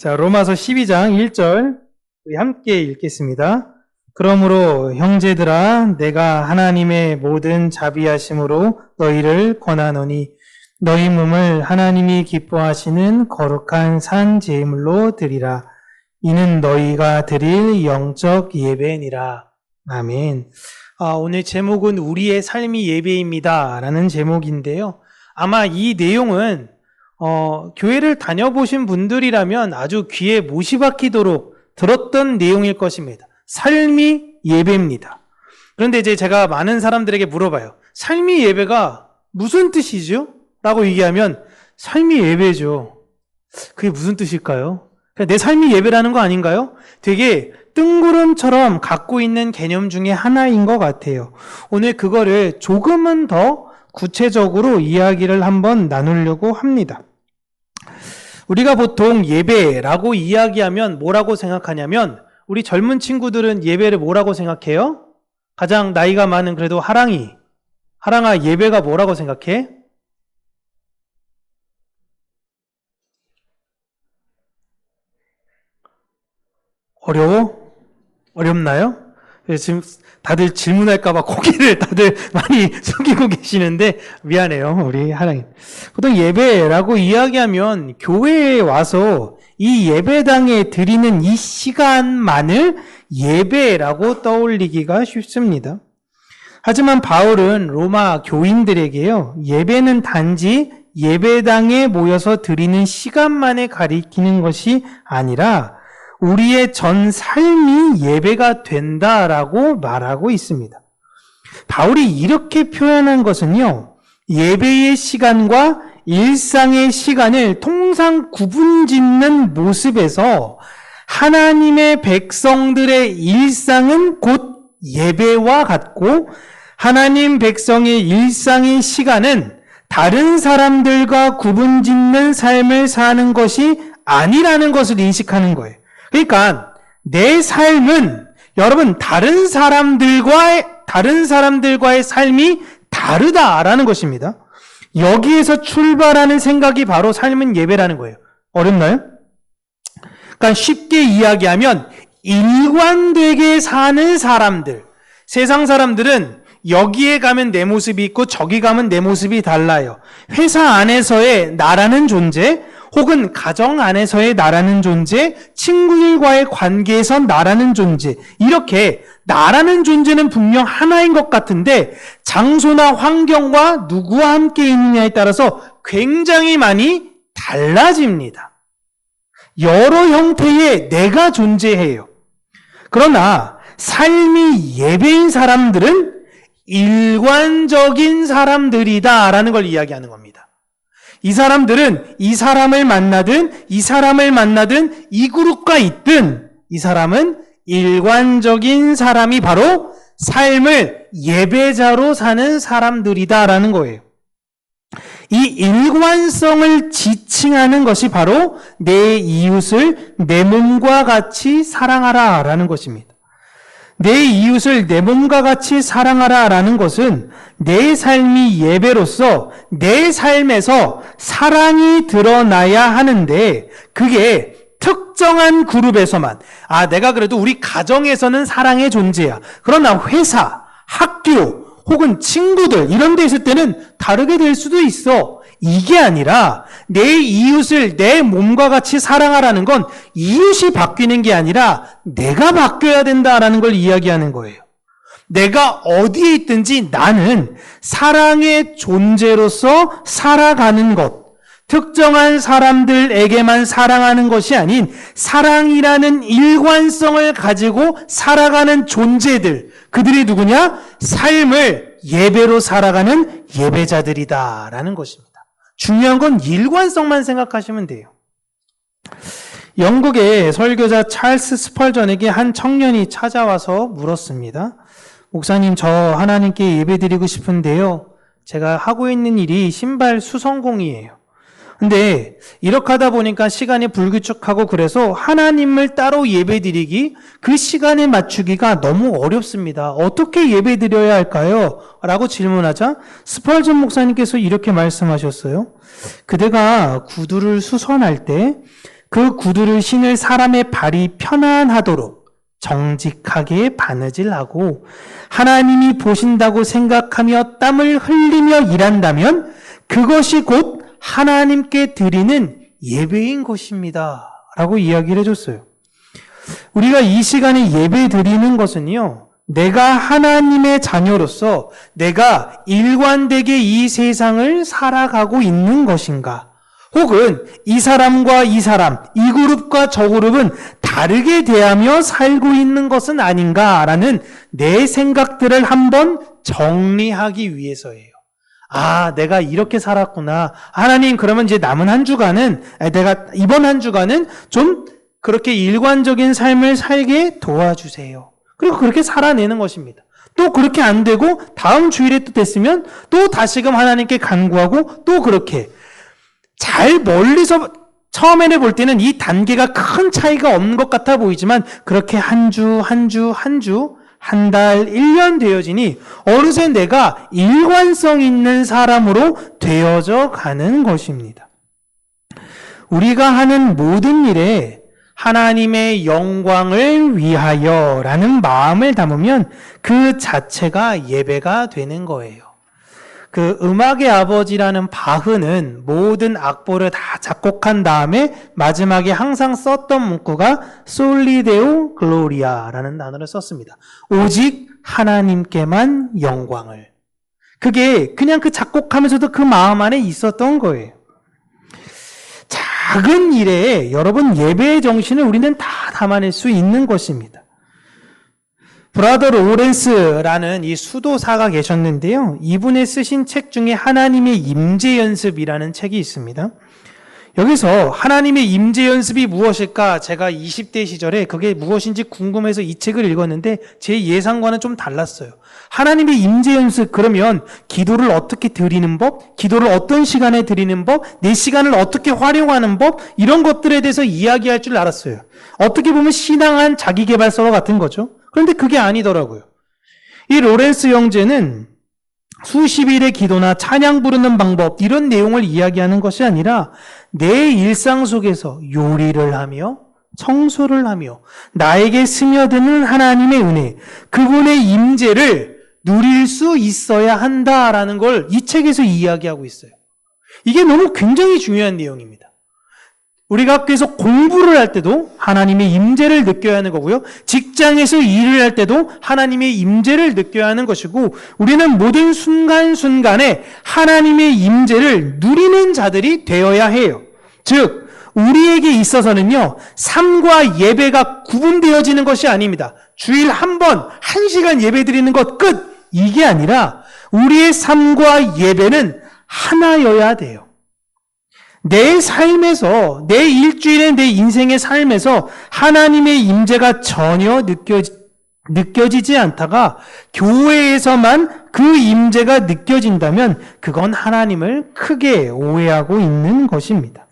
자, 로마서 12장 1절 우리 함께 읽겠습니다. 그러므로 형제들아 내가 하나님의 모든 자비하심으로 너희를 권하노니 너희 몸을 하나님이 기뻐하시는 거룩한 산 제물로 드리라. 이는 너희가 드릴 영적 예배니라. 아멘. 오늘 제목은 우리의 삶이 예배입니다 라는 제목인데요. 아마 이 내용은 교회를 다녀보신 분들이라면 아주 귀에 못이 박히도록 들었던 내용일 것입니다. 삶이 예배입니다. 그런데 이제 제가 많은 사람들에게 물어봐요. 삶이 예배가 무슨 뜻이죠? 라고 얘기하면 삶이 예배죠. 그게 무슨 뜻일까요? 내 삶이 예배라는 거 아닌가요? 되게 뜬구름처럼 갖고 있는 개념 중에 하나인 것 같아요. 오늘 그거를 조금은 더 구체적으로 이야기를 한번 나누려고 합니다. 우리가 보통 예배라고 이야기하면 뭐라고 생각하냐면 우리 젊은 친구들은 예배를 뭐라고 생각해요? 가장 나이가 많은 그래도 하랑아 예배가 뭐라고 생각해? 어렵나요? 지금 다들 질문할까봐 고개를 다들 많이 숙이고 계시는데 미안해요, 우리 하랑이. 보통 예배라고 이야기하면 교회에 와서 이 예배당에 드리는 이 시간만을 예배라고 떠올리기가 쉽습니다. 하지만 바울은 로마 교인들에게요, 예배는 단지 예배당에 모여서 드리는 시간만에 가리키는 것이 아니라 우리의 전 삶이 예배가 된다라고 말하고 있습니다. 바울이 이렇게 표현한 것은요, 예배의 시간과 일상의 시간을 통상 구분짓는 모습에서 하나님의 백성들의 일상은 곧 예배와 같고 하나님 백성의 일상의 시간은 다른 사람들과 구분짓는 삶을 사는 것이 아니라는 것을 인식하는 거예요. 그러니까 내 삶은 여러분 다른 사람들과의 삶이 다르다라는 것입니다. 여기에서 출발하는 생각이 바로 삶은 예배라는 거예요. 어렵나요? 그러니까 쉽게 이야기하면 일관되게 사는 사람들, 세상 사람들은 여기에 가면 내 모습이 있고 저기 가면 내 모습이 달라요. 회사 안에서의 나라는 존재, 혹은 가정 안에서의 나라는 존재, 친구들과의 관계에서 나라는 존재, 이렇게 나라는 존재는 분명 하나인 것 같은데 장소나 환경과 누구와 함께 있느냐에 따라서 굉장히 많이 달라집니다. 여러 형태의 내가 존재해요. 그러나 삶이 예배인 사람들은 일관적인 사람들이다라는 걸 이야기하는 겁니다. 이 사람들은 이 사람을 만나든 이 그룹과 있든 이 사람은 일관적인 사람이 바로 삶을 예배자로 사는 사람들이다라는 거예요. 이 일관성을 지칭하는 것이 바로 내 이웃을 내 몸과 같이 사랑하라라는 것입니다. 내 이웃을 내 몸과 같이 사랑하라라는 것은 내 삶이 예배로서 내 삶에서 사랑이 드러나야 하는데 그게 특정한 그룹에서만, 내가 그래도 우리 가정에서는 사랑의 존재야. 그러나 회사, 학교 혹은 친구들 이런 데 있을 때는 다르게 될 수도 있어. 이게 아니라 내 이웃을 내 몸과 같이 사랑하라는 건 이웃이 바뀌는 게 아니라 내가 바뀌어야 된다라는 걸 이야기하는 거예요. 내가 어디에 있든지 나는 사랑의 존재로서 살아가는 것, 특정한 사람들에게만 사랑하는 것이 아닌 사랑이라는 일관성을 가지고 살아가는 존재들, 그들이 누구냐? 삶을 예배로 살아가는 예배자들이다라는 것입니다. 중요한 건 일관성만 생각하시면 돼요. 영국의 설교자 찰스 스펄전에게 한 청년이 찾아와서 물었습니다. 목사님, 저 하나님께 예배드리고 싶은데요. 제가 하고 있는 일이 신발 수성공이에요. 근데 이렇게 하다 보니까 시간이 불규칙하고 그래서 하나님을 따로 예배드리기, 그 시간에 맞추기가 너무 어렵습니다. 어떻게 예배드려야 할까요? 라고 질문하자 스펄전 목사님께서 이렇게 말씀하셨어요. 그대가 구두를 수선할 때 그 구두를 신을 사람의 발이 편안하도록 정직하게 바느질하고 하나님이 보신다고 생각하며 땀을 흘리며 일한다면 그것이 곧 하나님께 드리는 예배인 것입니다. 라고 이야기를 해줬어요. 우리가 이 시간에 예배 드리는 것은요, 내가 하나님의 자녀로서 내가 일관되게 이 세상을 살아가고 있는 것인가? 혹은 이 사람과 이 사람, 이 그룹과 저 그룹은 다르게 대하며 살고 있는 것은 아닌가라는 내 생각들을 한번 정리하기 위해서예요. 아, 내가 이렇게 살았구나. 하나님, 그러면 이제 남은 한 주간은, 내가 이번 한 주간은 좀 그렇게 일관적인 삶을 살게 도와주세요. 그리고 그렇게 살아내는 것입니다. 또 그렇게 안 되고 다음 주일에 또 됐으면 또 다시금 하나님께 간구하고 또 그렇게 잘 멀리서 처음에는 볼 때는 이 단계가 큰 차이가 없는 것 같아 보이지만 그렇게 한 주, 한 달, 1년 되어지니 어느새 내가 일관성 있는 사람으로 되어져 가는 것입니다. 우리가 하는 모든 일에 하나님의 영광을 위하여 라는 마음을 담으면 그 자체가 예배가 되는 거예요. 그 음악의 아버지라는 바흐는 모든 악보를 다 작곡한 다음에 마지막에 항상 썼던 문구가 솔리 데오 글로리아라는 단어를 썼습니다. 오직 하나님께만 영광을. 그게 그냥 그 작곡하면서도 그 마음 안에 있었던 거예요. 작은 일에 여러분 예배의 정신을 우리는 다 담아낼 수 있는 것입니다. 브라더 로렌스라는 이 수도사가 계셨는데요. 이분의 쓰신 책 중에 하나님의 임재 연습이라는 책이 있습니다. 여기서 하나님의 임재 연습이 무엇일까? 제가 20대 시절에 그게 무엇인지 궁금해서 이 책을 읽었는데 제 예상과는 좀 달랐어요. 하나님의 임재 연습, 그러면 기도를 어떻게 드리는 법, 기도를 어떤 시간에 드리는 법, 내 시간을 어떻게 활용하는 법, 이런 것들에 대해서 이야기할 줄 알았어요. 어떻게 보면 신앙한 자기계발서와 같은 거죠. 그런데 그게 아니더라고요. 이 로렌스 형제는 수십 일의 기도나 찬양 부르는 방법, 이런 내용을 이야기하는 것이 아니라 내 일상 속에서 요리를 하며 청소를 하며 나에게 스며드는 하나님의 은혜, 그분의 임재를 누릴 수 있어야 한다라는 걸 이 책에서 이야기하고 있어요. 이게 너무 굉장히 중요한 내용입니다. 우리가 학교에서 공부를 할 때도 하나님의 임재를 느껴야 하는 거고요. 직장에서 일을 할 때도 하나님의 임재를 느껴야 하는 것이고, 우리는 모든 순간순간에 하나님의 임재를 누리는 자들이 되어야 해요. 즉, 우리에게 있어서는요, 삶과 예배가 구분되어지는 것이 아닙니다. 주일 한 번, 1시간 예배 드리는 것 끝! 이게 아니라 우리의 삶과 예배는 하나여야 돼요. 내 삶에서, 내 일주일의 내 인생의 삶에서 하나님의 임재가 전혀 느껴지지 않다가 교회에서만 그 임재가 느껴진다면 그건 하나님을 크게 오해하고 있는 것입니다.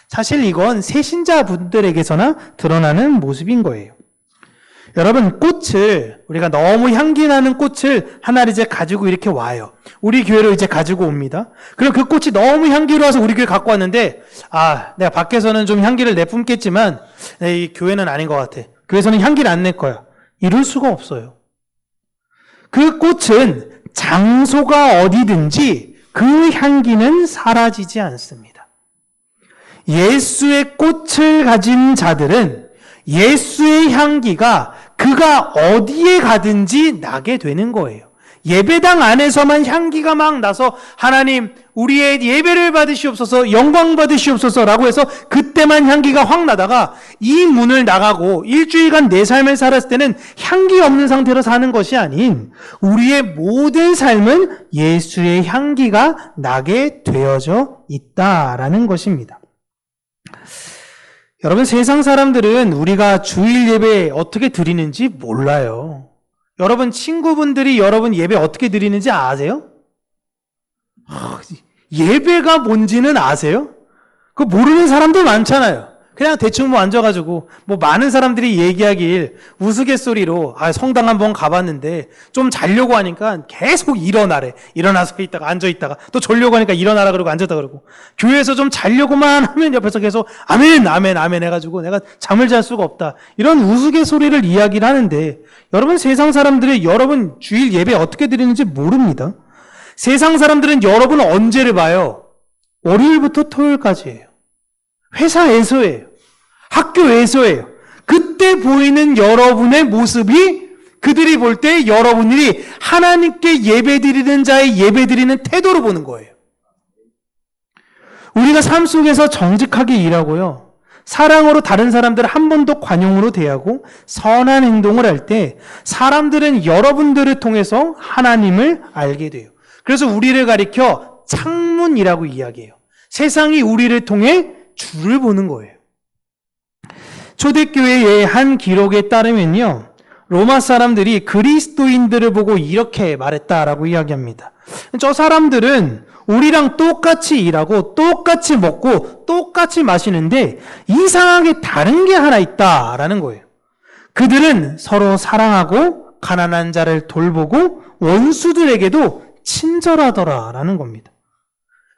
사실 이건 새신자분들에게서나 드러나는 모습인 거예요. 여러분, 꽃을, 우리가 너무 향기 나는 꽃을 하나를 이제 가지고 이렇게 와요. 우리 교회로 이제 가지고 옵니다. 그럼 그 꽃이 너무 향기로워서 우리 교회 갖고 왔는데, 내가 밖에서는 좀 향기를 내뿜겠지만, 이 교회는 아닌 것 같아. 교회에서는 향기를 안 낼 거야. 이럴 수가 없어요. 그 꽃은 장소가 어디든지 그 향기는 사라지지 않습니다. 예수의 꽃을 가진 자들은 예수의 향기가 그가 어디에 가든지 나게 되는 거예요. 예배당 안에서만 향기가 막 나서 하나님 우리의 예배를 받으시옵소서, 영광 받으시옵소서라고 해서 그때만 향기가 확 나다가 이 문을 나가고 일주일간 내 삶을 살았을 때는 향기 없는 상태로 사는 것이 아닌 우리의 모든 삶은 예수의 향기가 나게 되어져 있다라는 것입니다. 여러분, 세상 사람들은 우리가 주일 예배 어떻게 드리는지 몰라요. 여러분 친구분들이 여러분 예배 어떻게 드리는지 아세요? 예배가 뭔지는 아세요? 그거 모르는 사람도 많잖아요. 그냥 대충 뭐 앉아가지고 뭐 많은 사람들이 얘기하길 우스갯소리로 성당 한번 가봤는데 좀 자려고 하니까 계속 일어나래. 일어나서 있다가 앉아있다가 또 졸려고 하니까 일어나라 그러고 앉았다 그러고, 교회에서 좀 자려고만 하면 옆에서 계속 아멘 아멘 아멘 해가지고 내가 잠을 잘 수가 없다, 이런 우스갯소리를 이야기를 하는데, 여러분 세상 사람들이 여러분 주일 예배 어떻게 드리는지 모릅니다. 세상 사람들은 여러분 언제를 봐요? 월요일부터 토요일까지예요. 회사에서예요. 학교에서예요. 그때 보이는 여러분의 모습이 그들이 볼 때 여러분들이 하나님께 예배드리는 자의 예배드리는 태도로 보는 거예요. 우리가 삶 속에서 정직하게 일하고요, 사랑으로 다른 사람들을 한 번 더 관용으로 대하고 선한 행동을 할 때 사람들은 여러분들을 통해서 하나님을 알게 돼요. 그래서 우리를 가리켜 창문이라고 이야기해요. 세상이 우리를 통해 주를 보는 거예요. 초대교회의 한 기록에 따르면요, 로마 사람들이 그리스도인들을 보고 이렇게 말했다라고 이야기합니다. 저 사람들은 우리랑 똑같이 일하고 똑같이 먹고 똑같이 마시는데 이상하게 다른 게 하나 있다라는 거예요. 그들은 서로 사랑하고 가난한 자를 돌보고 원수들에게도 친절하더라라는 겁니다.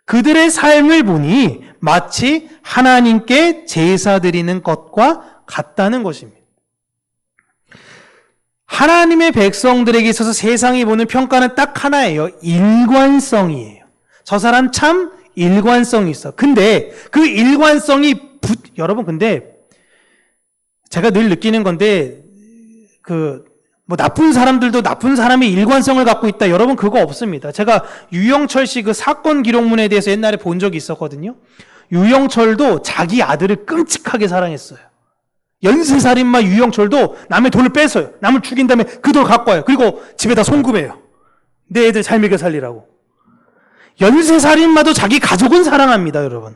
그들의 삶을 보니 마치 하나님께 제사 드리는 것과 같다는 것입니다. 하나님의 백성들에게 있어서 세상이 보는 평가는 딱 하나예요. 일관성이에요. 저 사람 참 일관성이 있어. 근데 그 일관성이 여러분, 근데 제가 늘 느끼는 건데, 뭐 나쁜 사람들도 나쁜 사람이 일관성을 갖고 있다, 여러분 그거 없습니다. 제가 유영철 씨 그 사건 기록문에 대해서 옛날에 본 적이 있었거든요. 유영철도 자기 아들을 끔찍하게 사랑했어요. 연쇄살인마 유영철도 남의 돈을 뺏어요. 남을 죽인 다음에 그 돈 갖고 와요. 그리고 집에다 송금해요. 내 애들 잘 먹여 살리라고. 연쇄살인마도 자기 가족은 사랑합니다, 여러분.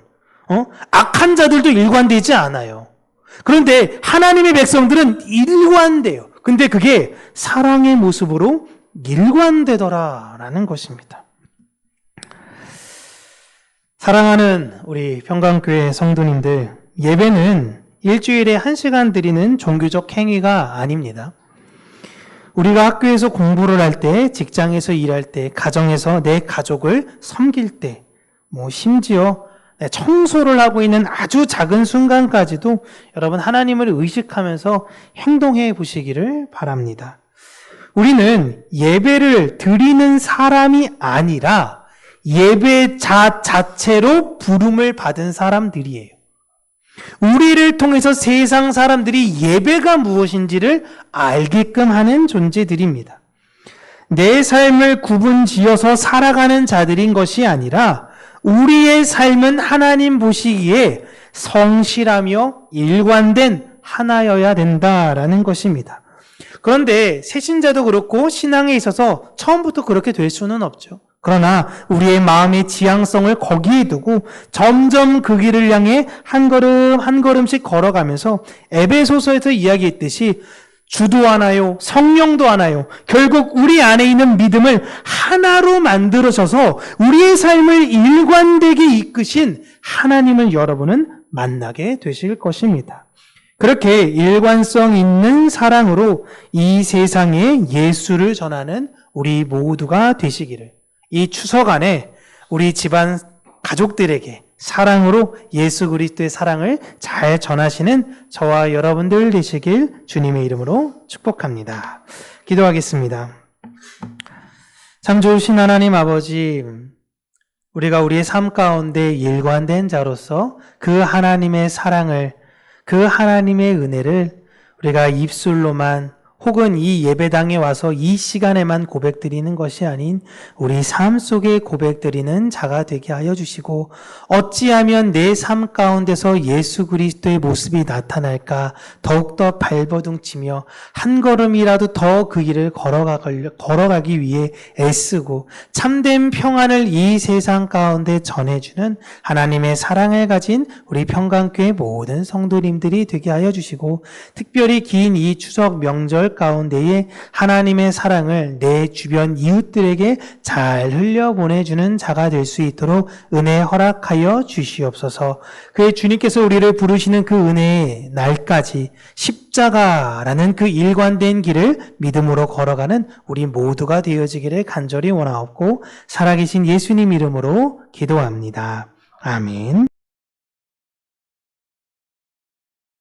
악한 자들도 일관되지 않아요. 그런데 하나님의 백성들은 일관돼요. 근데 그게 사랑의 모습으로 일관되더라라는 것입니다. 사랑하는 우리 평강교회 성도님들, 예배는 일주일에 1시간 드리는 종교적 행위가 아닙니다. 우리가 학교에서 공부를 할 때, 직장에서 일할 때, 가정에서 내 가족을 섬길 때, 심지어 청소를 하고 있는 아주 작은 순간까지도 여러분 하나님을 의식하면서 행동해 보시기를 바랍니다. 우리는 예배를 드리는 사람이 아니라 예배자 자체로 부름을 받은 사람들이에요. 우리를 통해서 세상 사람들이 예배가 무엇인지를 알게끔 하는 존재들입니다. 내 삶을 구분지어서 살아가는 자들인 것이 아니라 우리의 삶은 하나님 보시기에 성실하며 일관된 하나여야 된다라는 것입니다. 그런데 새신자도 그렇고 신앙에 있어서 처음부터 그렇게 될 수는 없죠. 그러나 우리의 마음의 지향성을 거기에 두고 점점 그 길을 향해 한 걸음 한 걸음씩 걸어가면서 에베소서에서 이야기했듯이 주도 하나요, 성령도 하나요, 결국 우리 안에 있는 믿음을 하나로 만들어져서 우리의 삶을 일관되게 이끄신 하나님을 여러분은 만나게 되실 것입니다. 그렇게 일관성 있는 사랑으로 이 세상에 예수를 전하는 우리 모두가 되시기를, 이 추석 안에 우리 집안 가족들에게 사랑으로 예수 그리스도의 사랑을 잘 전하시는 저와 여러분들 되시길 주님의 이름으로 축복합니다. 기도하겠습니다. 참 좋으신 하나님 아버지, 우리가 우리의 삶 가운데 일관된 자로서 그 하나님의 사랑을, 그 하나님의 은혜를 우리가 입술로만 혹은 이 예배당에 와서 이 시간에만 고백드리는 것이 아닌 우리 삶 속에 고백드리는 자가 되게 하여 주시고, 어찌하면 내 삶 가운데서 예수 그리스도의 모습이 나타날까 더욱더 발버둥치며 한 걸음이라도 더 그 길을 걸어가기 위해 애쓰고 참된 평안을 이 세상 가운데 전해주는 하나님의 사랑을 가진 우리 평강교회 모든 성도님들이 되게 하여 주시고, 특별히 긴 이 추석 명절 가운데에 하나님의 사랑을 내 주변 이웃들에게 잘 흘려보내주는 자가 될 수 있도록 은혜 허락하여 주시옵소서. 그의 주님께서 우리를 부르시는 그 은혜의 날까지 십자가라는 그 일관된 길을 믿음으로 걸어가는 우리 모두가 되어지기를 간절히 원하옵고 살아계신 예수님 이름으로 기도합니다. 아멘.